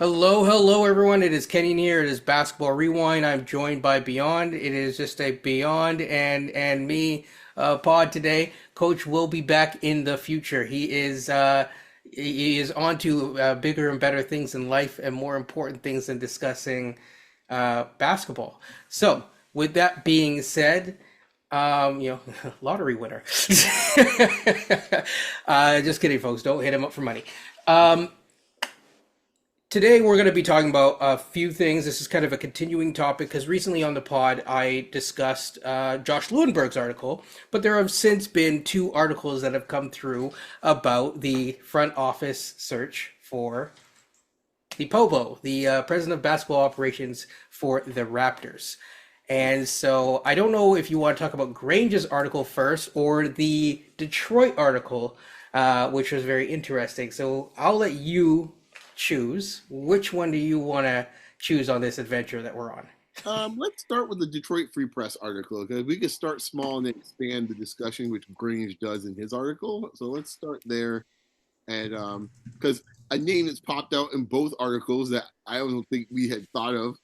Hello, hello, everyone. It is Kenyon here. It is Basketball Rewind. I'm joined by Beyond. It is just a Beyond and me pod today. Coach will be back in the future. He is on to bigger and better things in life and more important things than discussing basketball. So, with that being said, lottery winner. Just kidding, folks. Don't hit him up for money. Um, Today, we're going to be talking about a few things. This is kind of a continuing topic because recently on the pod, I discussed Josh Lewenberg's article, but there have since been two articles that have come through about the front office search for the POBO, the president of basketball operations for the Raptors. And so I don't know if you want to talk about Grange's article first or the Detroit article, which was very interesting. So I'll let you choose. Which one do you want to choose on this adventure that we're on? Let's start with the Detroit Free Press article because we could start small and then expand the discussion, which Grange does in his article. So let's start there, and because a name that's popped out in both articles that I don't think we had thought of,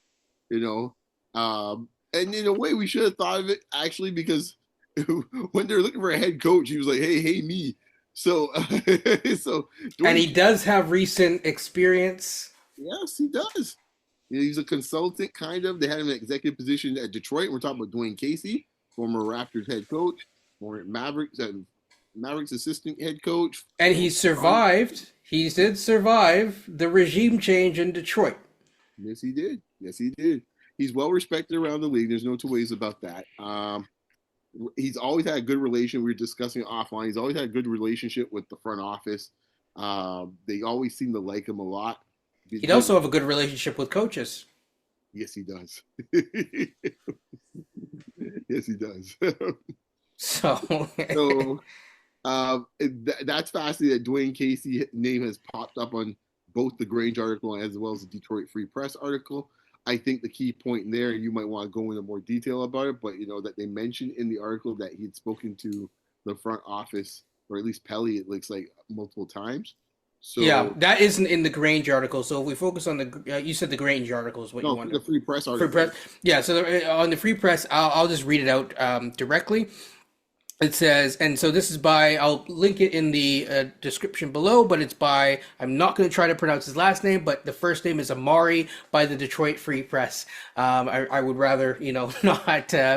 you know, and in a way we should have thought of it actually because when they're looking for a head coach, he was like, "Hey, me." So, so And Dwayne, he does have recent experience. yes, he does. He's a consultant, kind of. They had him in an executive position at Detroit. We're talking about Dwayne Casey, former Raptors head coach, former Mavericks assistant head coach. And he survived. He did survive the regime change in Detroit. Yes, he did. Yes, he did. He's well respected around the league. There's no two ways about that. He's always had a good relation. We were discussing offline. He's always had a good relationship with the front office. They always seem to like him a lot. He'd also have a good relationship with coaches. Yes, he does. Yes, he does. So, So that's fascinating that Dwayne Casey name has popped up on both the Grange article as well as the Detroit Free Press article. I think the key point there, and you might want to go into more detail about it, but that they mentioned in the article that he had spoken to the front office, or at least Pelly, it looks like multiple times. yeah, So that isn't in the Grange article. So if we focus on you said the Grange article is what you no, for wanted. the Free Press Free article. press. Yeah, so on the free press, I'll just read it out directly. It says, and so this is by, I'll link it in the description below, but it's by, I'm not going to try to pronounce his last name, but the first name is Amari by the Detroit Free Press. I would rather, not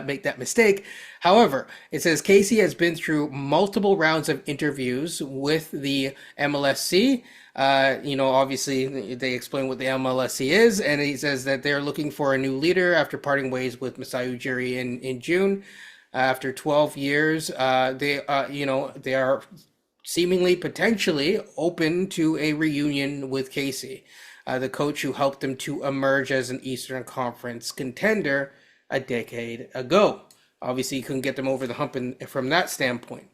make that mistake. However, it says Casey has been through multiple rounds of interviews with the MLSE. Obviously they explain what the MLSE is, and he says that they're looking for a new leader after parting ways with Masai Ujiri in June. After 12 years, they are seemingly potentially open to a reunion with Casey, the coach who helped them to emerge as an Eastern Conference contender a decade ago. Obviously, you couldn't get them over the hump from that standpoint.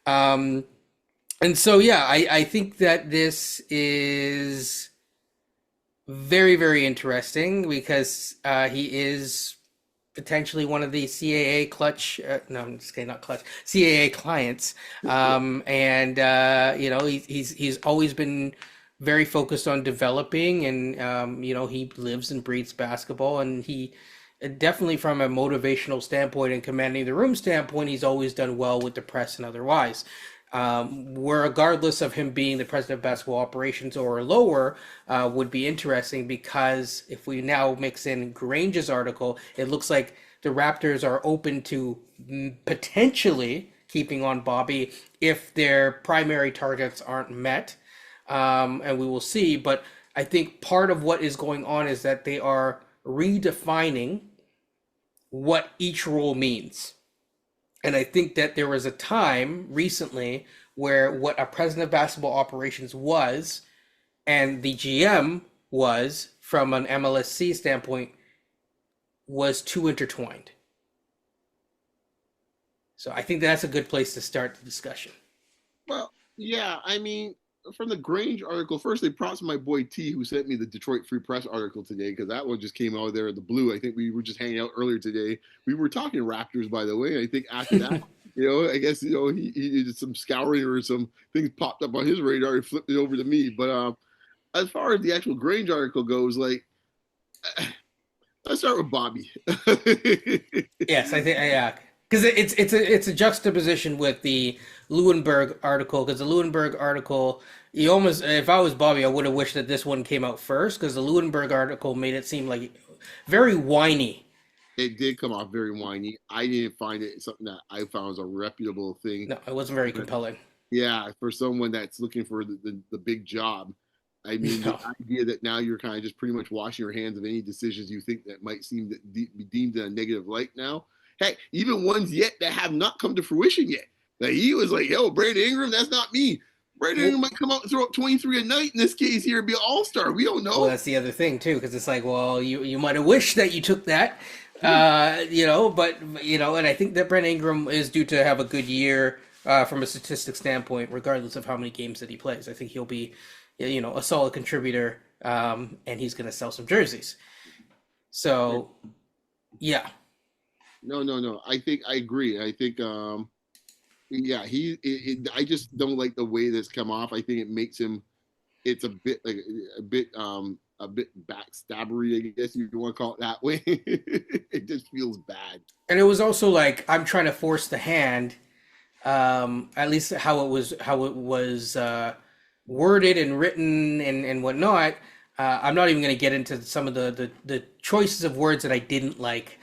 Um, and so, yeah, I think that this is very, very interesting because he is potentially one of the CAA clutch, no, I'm just kidding, not clutch, CAA clients. And he's always been very focused on developing, and he lives and breathes basketball, and he definitely from a motivational standpoint and commanding the room standpoint, he's always done well with the press and otherwise. Regardless of him being the president of basketball operations or lower, would be interesting because if we now mix in Grange's article, it looks like the Raptors are open to potentially keeping on Bobby if their primary targets aren't met. And we will see. But I think part of what is going on is that they are redefining what each role means. And I think that there was a time recently where what a president of basketball operations was and the GM was, from an MLSE standpoint, was too intertwined. So I think that's a good place to start the discussion. Well, yeah, I mean, from the Grange article, firstly, props to my boy T who sent me the Detroit Free Press article today because that one just came out of there in the blue. I think we were just hanging out earlier today. We were talking Raptors, by the way. I think after that, I guess he did some scouring or some things popped up on his radar. He flipped it over to me, but as far as the actual Grange article goes, like, let's start with Bobby. Yes, I think yeah, because it's a juxtaposition with the Lewinberg article. Because the Lewinberg article, you almost if I was Bobby, I would have wished that this one came out first because the Lewinberg article made it seem like very whiny. It did come off very whiny. I didn't find it something that I found was a reputable thing. No, it wasn't very compelling. Yeah, for someone that's looking for the big job. I mean, the No. idea that now you're kind of just pretty much washing your hands of any decisions you think that might seem to be deemed in a negative light now. Heck, even ones yet that have not come to fruition yet. Like he was like, yo, Brandon Ingram, that's not me. Brandon Ingram might come out and throw up 23 a night in this case here and be an all-star. We don't Well, know. that's the other thing too, because it's like, well, you might have wished that you took that, but and I think that Brent Ingram is due to have a good year from a statistic standpoint, regardless of how many games that he plays. I think he'll be, a solid contributor, and he's going to sell some jerseys. So, yeah. No. I think I agree. I think yeah, I just don't like the way this come off. I think it makes him it's a bit like a bit backstabbery, I guess you want to call it that way. It just feels bad. And it was also like I'm trying to force the hand, at least how it was worded and written and whatnot. I'm not even going to get into some of the choices of words that I didn't like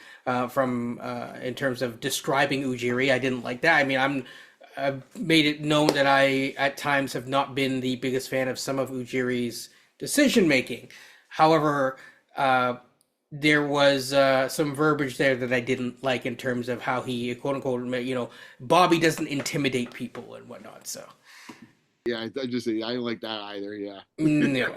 from in terms of describing Ujiri. I didn't like that. I mean, I've made it known that I at times have not been the biggest fan of some of Ujiri's decision making. However, there was some verbiage there that I didn't like in terms of how he quote unquote Bobby doesn't intimidate people and whatnot. So. Yeah, I just say I don't like that either. Yeah. No.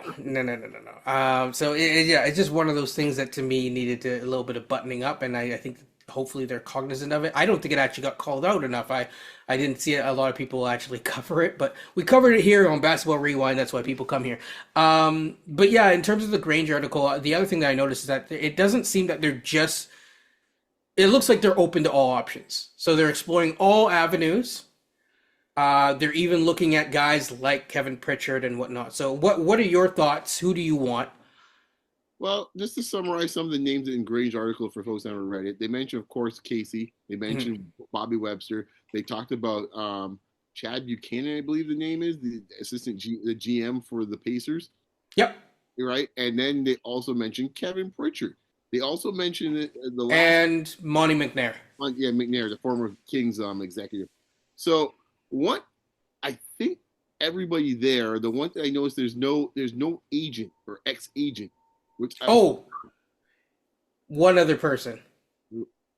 So it's just one of those things that to me needed a little bit of buttoning up, and I think hopefully they're cognizant of it. I don't think it actually got called out enough. I didn't see a lot of people actually cover it, but we covered it here on Basketball Rewind. That's why people come here. But yeah, in terms of the Grange article, the other thing that I noticed is that it doesn't seem that they're just. It looks like they're open to all options, so they're exploring all avenues. They're even looking at guys like Kevin Pritchard and whatnot. So what are your thoughts? Who do you want? Well, just to summarize some of the names in Grange article for folks that haven't read it, they mentioned, of course, Casey. They mentioned Bobby Webster. They talked about Chad Buchanan, I believe the name is, the the GM for the Pacers. Yep. Right? And then they also mentioned Kevin Pritchard. They also mentioned the last... And Monte McNair. Yeah, McNair, the former Kings executive. So what I think everybody there, the one thing I noticed, there's no agent or ex-agent. One other person.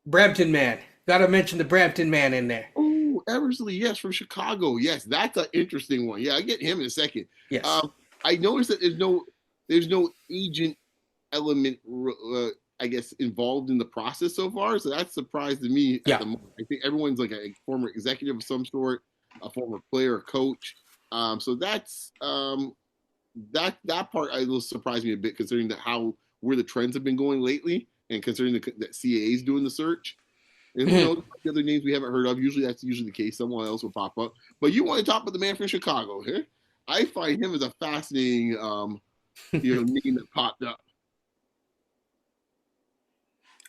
Brampton man. Gotta mention the Brampton man in there. Oh, Eversley, yes, from Chicago. Yes, that's an interesting one. Yeah, I get him in a second. Yes. I noticed that there's no agent element, I guess, involved in the process so far. So that's a surprise to me. Yeah. At the moment. I think everyone's like a former executive of some sort, a former player, a coach. So that's that part I will surprise me a bit, considering that where the trends have been going lately, and considering that CAA is doing the search. And who knows the other names we haven't heard of. That's usually the case. Someone else will pop up. But you want to talk about the man from Chicago here? I find him as a fascinating name that popped up.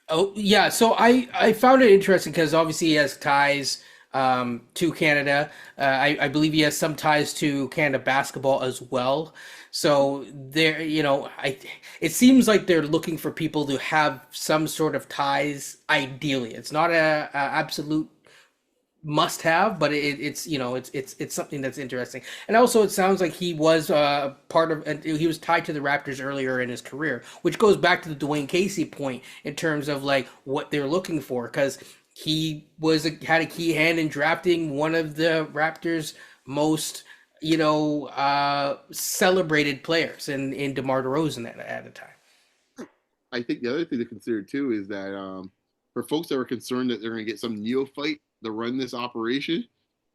Oh yeah, so I found it interesting because obviously he has ties to Canada. I believe he has some ties to Canada basketball as well. So there, it seems like they're looking for people to have some sort of ties. Ideally, it's not a absolute must have, but it's something that's interesting. And also, it sounds like he was he was tied to the Raptors earlier in his career, which goes back to the Dwayne Casey point in terms of like what they're looking for, because he had a key hand in drafting one of the Raptors' most celebrated players in DeMar DeRozan at the time. I think the other thing to consider too is that for folks that were concerned that they're going to get some neophyte to run this operation,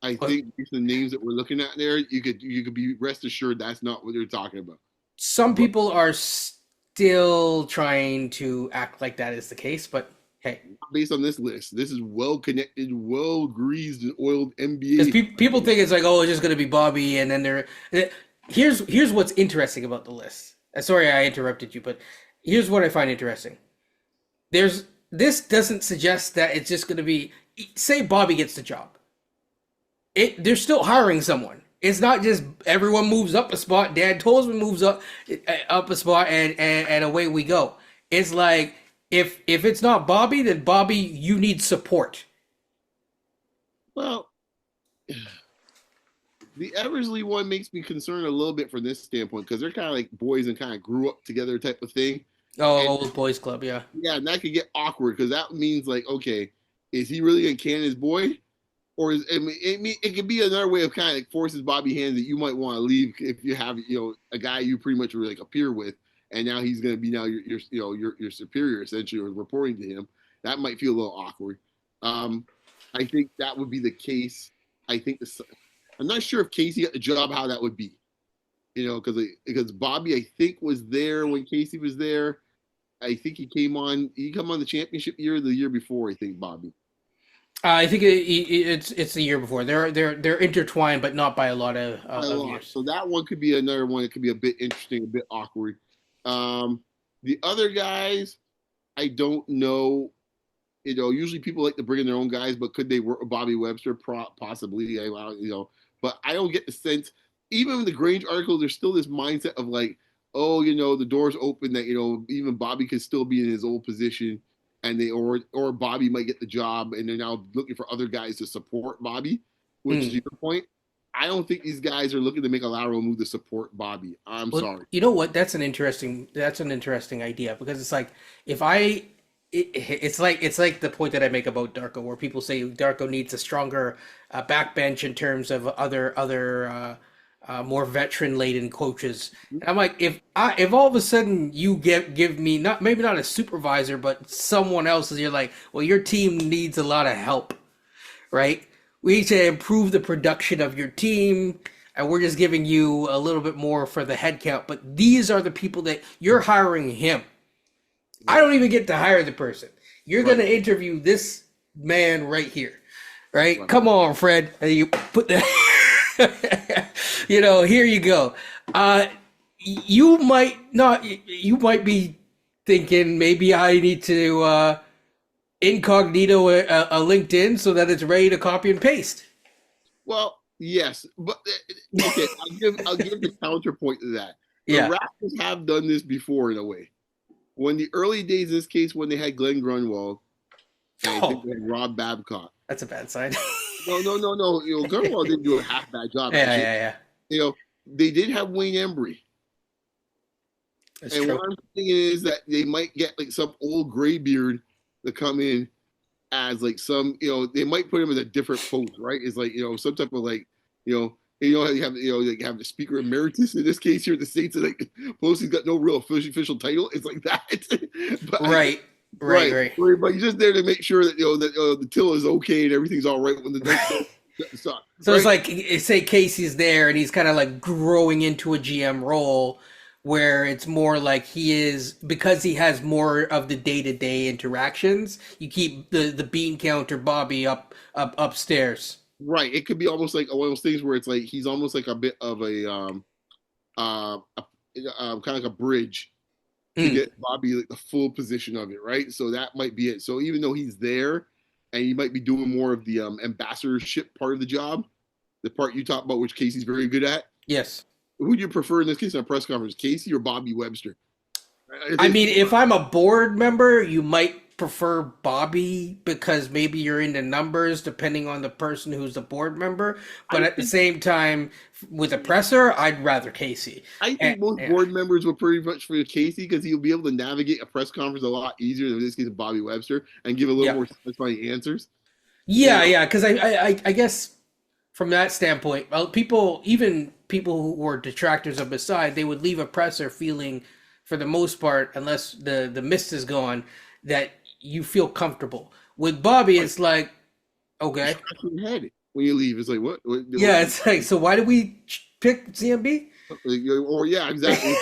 I think the names that we're looking at there, you could be rest assured that's not what they're talking about. Some people are still trying to act like that is the case, but hey, based on this list, this is well-connected, well-greased and oiled NBA. Because people think it's like, oh, it's just going to be Bobby, and then here's what's interesting about the list. Sorry, I interrupted you, but here's what I find interesting. There's this doesn't suggest that it's just going to be say Bobby gets the job. They're still hiring someone. It's not just everyone moves up a spot. Dan Tolzman moves up a spot, and away we go. It's like if it's not Bobby, then Bobby, you need support. Well, the Eversley one makes me concerned a little bit from this standpoint because they're kind of like boys and kind of grew up together type of thing. Oh, And old boys club, yeah. yeah, and that could get awkward because that means like, okay, is he really gonna can his boy? Or it could be another way of kind of like forces Bobby hands that you might want to leave if you have a guy you pretty much were like a peer with, and now he's going to be now your superior essentially or reporting to him. That might feel a little awkward. I think that would be the case. I think I'm not sure if Casey got the job how that would be, because Bobby I think was there when Casey was there. I think he came on the championship year or the year before. I think Bobby. I think it's the year before. They're intertwined, but not by a lot of years. So that one could be another one. It could be a bit interesting, a bit awkward. The other guys, I don't know. Usually people like to bring in their own guys, but could they work with Bobby Webster? Possibly. But I don't get the sense. Even in the Grange article, there's still this mindset of like, oh, the door's open that even Bobby could still be in his old position. And or Bobby might get the job, and they're now looking for other guys to support Bobby, which is your point. I don't think these guys are looking to make a lateral move to support Bobby. I'm sorry. You know what? That's an interesting idea because it's like it's like the point that I make about Darko, where people say Darko needs a stronger backbench in terms of other more veteran laden coaches. And I'm like, if all of a sudden you give me maybe not a supervisor, but someone else, you're like, well, your team needs a lot of help, right? We need to improve the production of your team, and we're just giving you a little bit more for the head count. But these are the people that you're hiring him. I don't even get to hire the person. You're going to interview this man right here, right? Come on, Fred. And you put that. Here you go. You might be thinking maybe I need to incognito a LinkedIn so that it's ready to copy and paste. Well, yes, but okay, I'll give the counterpoint to that. The Raptors have done this before in a way. When the early days, in this case, when they had Glenn Grunwald, and I think they had Rob Babcock. That's a bad sign. No. Grunwald didn't do a half bad job. Yeah. They did have Wayne Embry. That's true. What I'm thinking is that they might get like some old graybeard to come in as like some, they might put him in a different post, right? It's like, some type of like, you have the speaker emeritus in this case here in the States, and like Pelosi's got no real official title. It's like that. But right. But he's just there to make sure that the till is okay and everything's all right when the next. So it's like say Casey's there and he's kind of like growing into a GM role where it's more like he is, because he has more of the day-to-day interactions. You keep the bean counter Bobby upstairs. Right. It could be almost like one of those things where it's like he's almost like a bit of a kind of like a bridge to get Bobby like the full position of it, right? So that might be it. So even though he's there and he might be doing more of the ambassadorship part of the job, the part you talked about, which Casey's very good at. Yes. Who do you prefer in this case in a press conference, Casey or Bobby Webster? I mean, if I'm a board member, you might prefer Bobby because maybe you're into numbers depending on the person who's the board member. But at the same time, with a presser, I'd rather Casey. I think most board members were pretty much for Casey because he'll be able to navigate a press conference a lot easier than in this case of Bobby Webster and give a little more satisfying answers. Yeah, because I guess from that standpoint, even people who were detractors of Masai, they would leave a presser feeling, for the most part, unless the mist is gone, that you feel comfortable. With Bobby, it's like, okay. Head when you leave, it's like, what? It's like, so why did we pick CMB? Or yeah, exactly.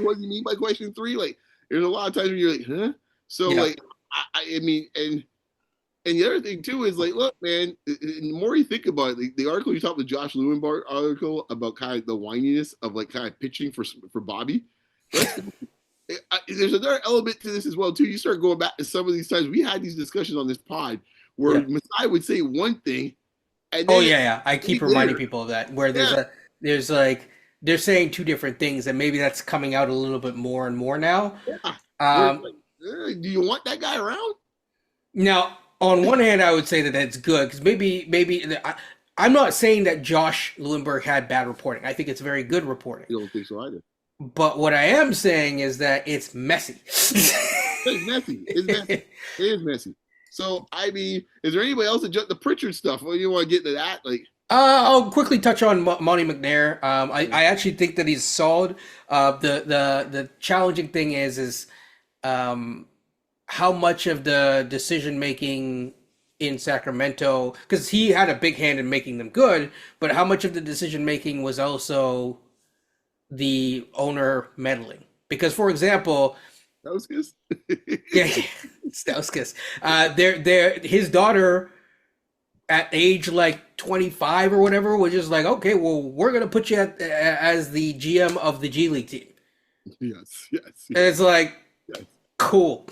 What do you mean by question 3? Like, there's a lot of times when you're like, huh? So like, I mean, and And the other thing too is like, look, man, the more you think about it, the article you talked, the Josh Lewinbart article about kind of the whininess of like kind of pitching for Bobby. Let's there's another element to this as well too. You start going back to some of these times we had these discussions on this pod where Yeah. Masai would say one thing, and Oh then yeah, yeah. I keep reminding people of that. Where yeah, there's like they're saying two different things, and maybe that's coming out a little bit more and more now. yeah. Where it's Um, like, do you want that guy around? Now, on one hand, I would say that that's good because I'm not saying that Josh Lewinberg had bad reporting. I think it's very good reporting. You don't think so either. But what I am saying is that it's messy. It's messy. It's messy. It is messy. So I mean, is there anybody else that jumped the Pritchard stuff? Well, you want to get to that, like. I'll quickly touch on Monte McNair. I actually think that he's solid. The challenging thing is how much of the decision making in Sacramento, because he had a big hand in making them good, but how much of the decision making was also the owner meddling? Because, for example, That was good. yeah, Stauskas, his daughter at age like 25 or whatever was just like, okay, well, we're gonna put you as the GM of the G League team. Yes, yes, And it's like, yes. cool.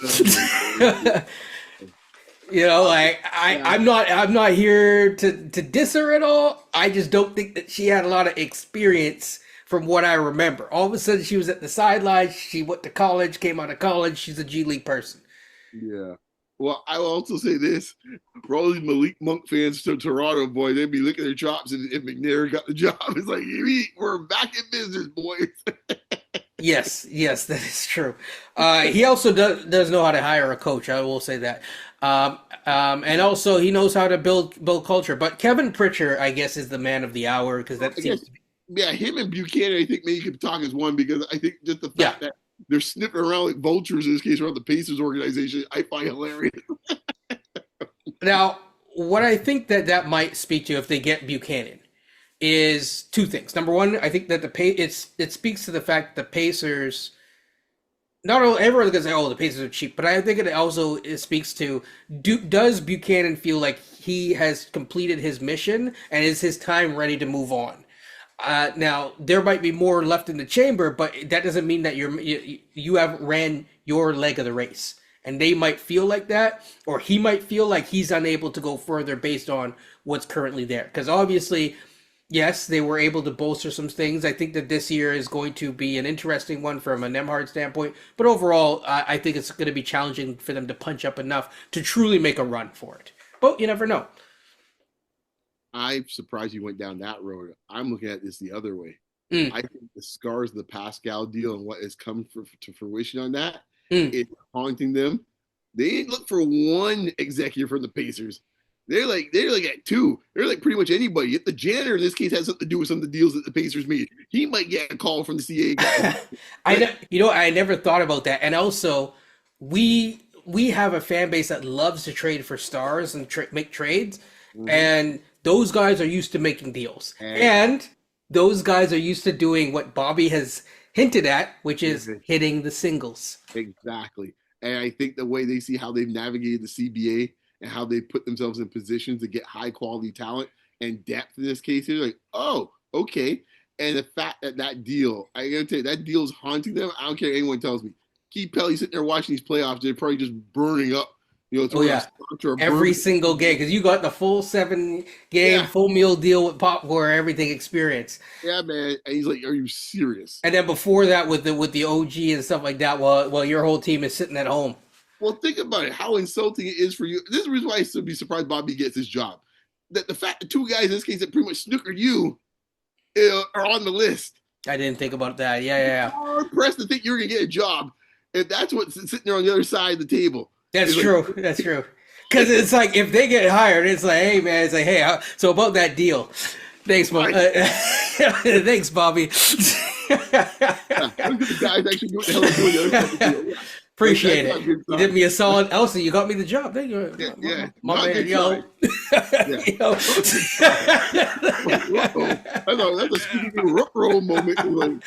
You know, like I'm not here to diss her at all. I just don't think that she had a lot of experience from what I remember. All of a sudden she was at the sidelines, she went to college, came out of college, she's a G League person. Yeah. Well, I will also say this: for all these Malik Monk fans to Toronto, boy, they'd be licking their chops if McNair got the job. It's like, we're back in business, boys. Yes, yes, that is true. He also does know how to hire a coach. I will say that, and also he knows how to build culture. But Kevin Pritchard, I guess, is the man of the hour because that I seems guess, to be, yeah, him and Buchanan, I think maybe you could talk as one because I think just the yeah. fact that they're sniffing around like vultures in this case around the Pacers organization, I find hilarious. Now, what I think that might speak to if they get Buchanan is two things. Number one, I think that it speaks to the fact that the Pacers. Not only everyone's gonna say, "Oh, the Pacers are cheap," but I think it speaks to does Buchanan feel like he has completed his mission and is his time ready to move on? Now there might be more left in the chamber, but that doesn't mean that you have ran your leg of the race, and they might feel like that, or he might feel like he's unable to go further based on what's currently there. Because obviously, yes, they were able to bolster some things. I think that this year is going to be an interesting one from a Nemhard standpoint, but overall, I think it's going to be challenging for them to punch up enough to truly make a run for it. But you never know. I'm surprised you went down that road. I'm looking at this the other way. Mm, I think the scars of the Pascal deal and what has come to fruition on that mm. is haunting them. They didn't look for one executive from the Pacers. They're like at two. They're like pretty much anybody. Yet the janitor in this case has something to do with some of the deals that the Pacers made. He might get a call from the CA guy. I never thought about that. And also, we have a fan base that loves to trade for stars and make trades, and those guys are used to making deals, and those guys are used to doing what Bobby has hinted at, which is hitting the singles. Exactly. And I think the way they see how they've navigated the CBA and how they put themselves in positions to get high quality talent and depth in this case, they're like, oh, okay. And the fact that deal, I gotta tell you, that deal is haunting them. I don't care what anyone tells me. Keith Pelly sitting there watching these playoffs, they're probably just burning up. Oh yeah, every single game because you got the full 7 game full meal deal with Pop War, everything experience. Yeah, man. And he's like, "Are you serious?" And then before that, with the OG and stuff like that, while your whole team is sitting at home. Well, think about it. How insulting it is for you. This is the reason why I still be surprised Bobby gets his job. That the fact that two guys in this case that pretty much snookered you are on the list. I didn't think about that. Yeah. Hard pressed to think you're gonna get a job if that's what's sitting there on the other side of the table. That's true. Like, that's true. Because it's like if they get hired, it's like, hey man, it's like, hey, so about that deal. Thanks, Bobby. Thanks, Bobby. The guys actually do what the hell they're doing the other side of the deal. Appreciate it. You did me a solid. Elsie, you got me the job. Thank you. Yeah. My man, yo. Yo. I thought that's a Scooby-Doo roll moment.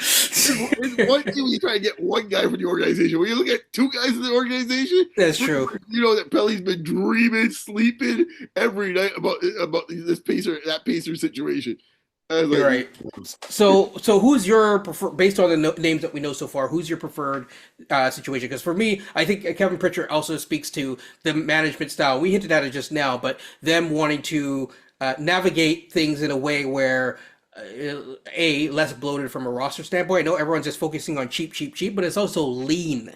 It's one thing when you try to get one guy for the organization. When you look at two guys in the organization, That's true. you know that Pelly's been dreaming, sleeping every night about this Pacer situation. I was You're like, right. So who's your based on the names that we know so far? Who's your preferred situation? Because for me, I think Kevin Pritchard also speaks to the management style. We hinted at it just now, but them wanting to navigate things in a way where less bloated from a roster standpoint. I know everyone's just focusing on cheap, cheap, cheap, but it's also lean,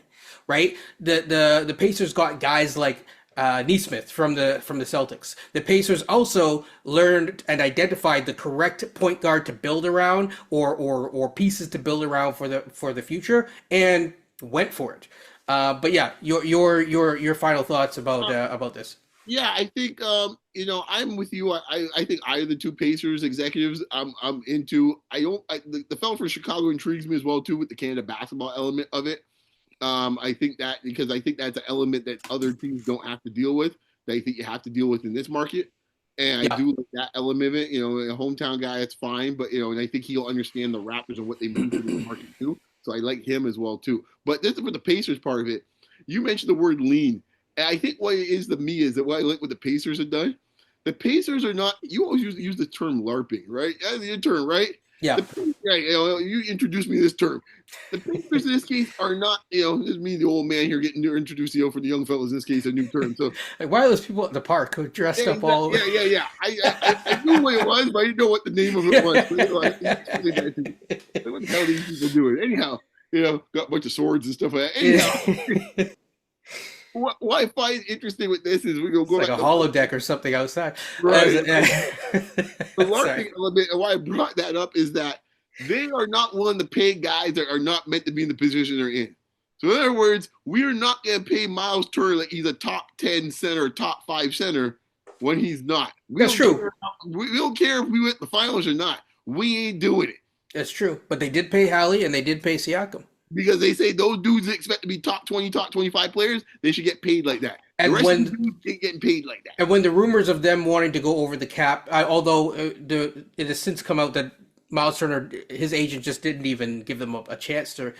right? The Pacers got guys like Neesmith from the Celtics. The Pacers also learned and identified the correct point guard to build around, or pieces to build around for the future, and went for it. But yeah, your final thoughts about this. yeah, I think I'm with you. I think either the two Pacers executives I'm into. The fellow for Chicago intrigues me as well too with the Canada basketball element of it. I think that because I think that's an element that other teams don't have to deal with. That I think you have to deal with in this market. And I do like that element of it. You know, a hometown guy, it's fine, but and I think he'll understand the Raptors and what they mean to the market too. So I like him as well too. But this is for the Pacers part of it. You mentioned the word lean. And I think what it is to me is that what I like what the Pacers have done. The Pacers are not. You always use the term LARPing, right? That's the term, right? Yeah. You introduced me to this term. The Pacers in this case are not, this is me, the old man here, getting to introduce, for the young fellas in this case, a new term. So, like, why are those people at the park who dressed up all over? Yeah. I knew what it was, but I didn't know what the name of it was. What the hell are these people doing? Anyhow, got a bunch of swords and stuff like that. Anyhow. What I find interesting with this is go like a holodeck or something outside. Right. The LARPing element, and why I brought that up is that they are not willing to pay guys that are not meant to be in the position they're in. So in other words, we are not going to pay Miles Turner like he's a top 10 center, top 5 center when he's not. That's true. We don't care if we went to the finals or not. We ain't doing it. That's true. But they did pay Hallie and they did pay Siakam. Because they say those dudes that expect to be top 20, top 25 players, they should get paid like that. And the rest of the dudes ain't getting paid like that. And when the rumors of them wanting to go over the cap, although it has since come out that Miles Turner, his agent just didn't even give them a chance to,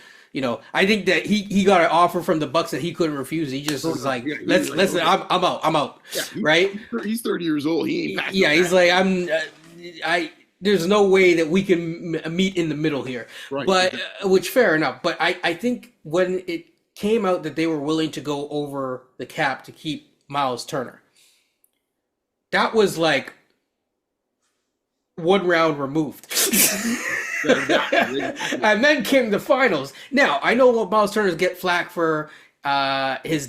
I think that he got an offer from the Bucks that he couldn't refuse. He just was like, listen, I'm out, yeah, right? He's 30 years old. He ain't yeah, he's like, there's no way that we can meet in the middle here. Right. But which fair enough. But I think when it came out that they were willing to go over the cap to keep Miles Turner, that was like one round removed. And then came the finals. Now, I know what Miles Turner's get flack for his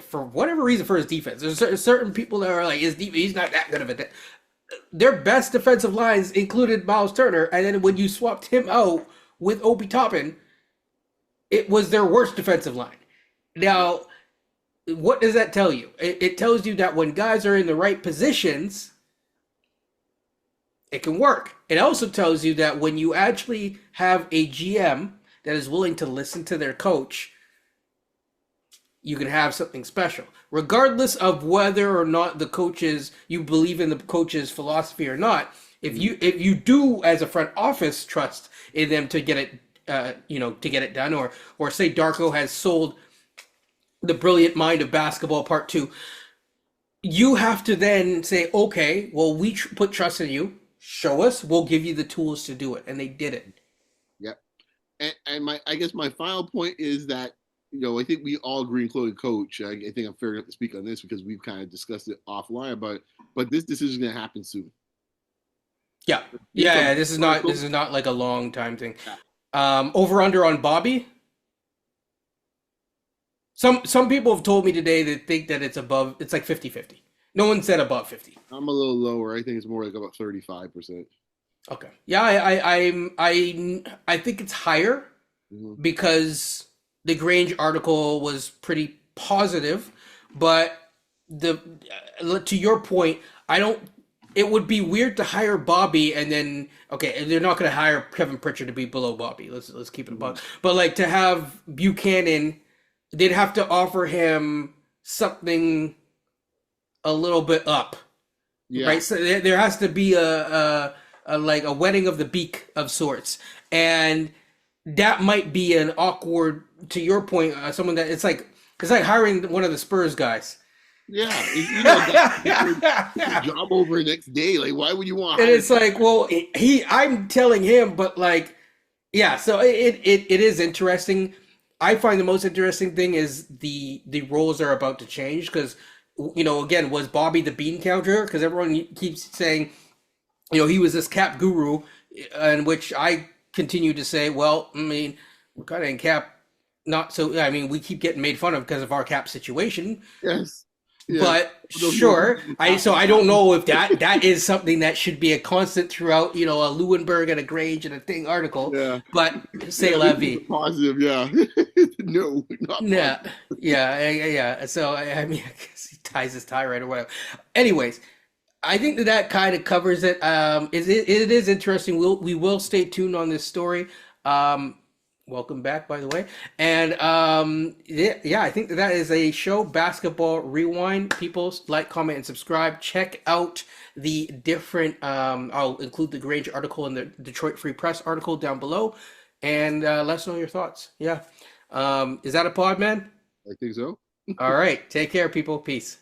for whatever reason for his defense. There's certain people that are like, he's not that good of a their best defensive lines included Miles Turner, and then when you swapped him out with Obi Toppin, it was their worst defensive line. Now, what does that tell you? It tells you that when guys are in the right positions, it can work. It also tells you that when you actually have a GM that is willing to listen to their coach, you can have something special. Regardless of whether or not you believe in the coach's philosophy or not, if you do as a front office trust in them to get it to get it done, or say Darko has sold The Brilliant Mind of Basketball Part 2, you have to then say, okay, well, we put trust in you. Show us, we'll give you the tools to do it. And they did it. Yep. And I guess my final point is that, I think we all agree, including Coach. I think I'm fair enough to speak on this because we've kind of discussed it offline about it. But this decision is going to happen soon. Yeah. This is not like a long time thing. Over under on Bobby. Some people have told me today that think that it's like 50-50. No one said above 50. I'm a little lower. I think it's more like about 35%. Okay. Yeah, I think it's higher because the Grange article was pretty positive, but to your point, it would be weird to hire Bobby and then, okay, they're not going to hire Kevin Pritchard to be below Bobby. Let's keep it above. But like to have Buchanan, they'd have to offer him something a little bit up, right? So there has to be a like a wetting of the beak of sorts. And that might be an awkward, to your point, someone that it's like hiring one of the Spurs guys. Yeah, that could take your And job over the next day. Like, why would you want to hire? it's like, well, I'm telling him, but like, yeah. So it is interesting. I find the most interesting thing is the roles are about to change because, again, was Bobby the bean counter? Because everyone keeps saying, he was this cap guru, in which I continue to say, well, I mean, we're kind of in cap, not so. I mean, we keep getting made fun of because of our cap situation, Yes, yes. but Although he wasn't sure. the So captain. I don't know if that is something that should be a constant throughout, a Lewinberg and a Grange and a thing article. Yeah, But yeah. say la This is a vie. positive. Yeah, no, not positive. Yeah, yeah. So I mean, I guess he ties his tie right or whatever. Anyways, I think that kind of covers it. It is interesting. We will stay tuned on this story. Um, Welcome back, by the way. And yeah, I think that is a show, Basketball Rewind. People like, comment, and subscribe. Check out the different. I'll include the Grange article and the Detroit Free Press article down below, and let us know your thoughts. Yeah. Is that a pod, man? I think so. All right. Take care, people. Peace.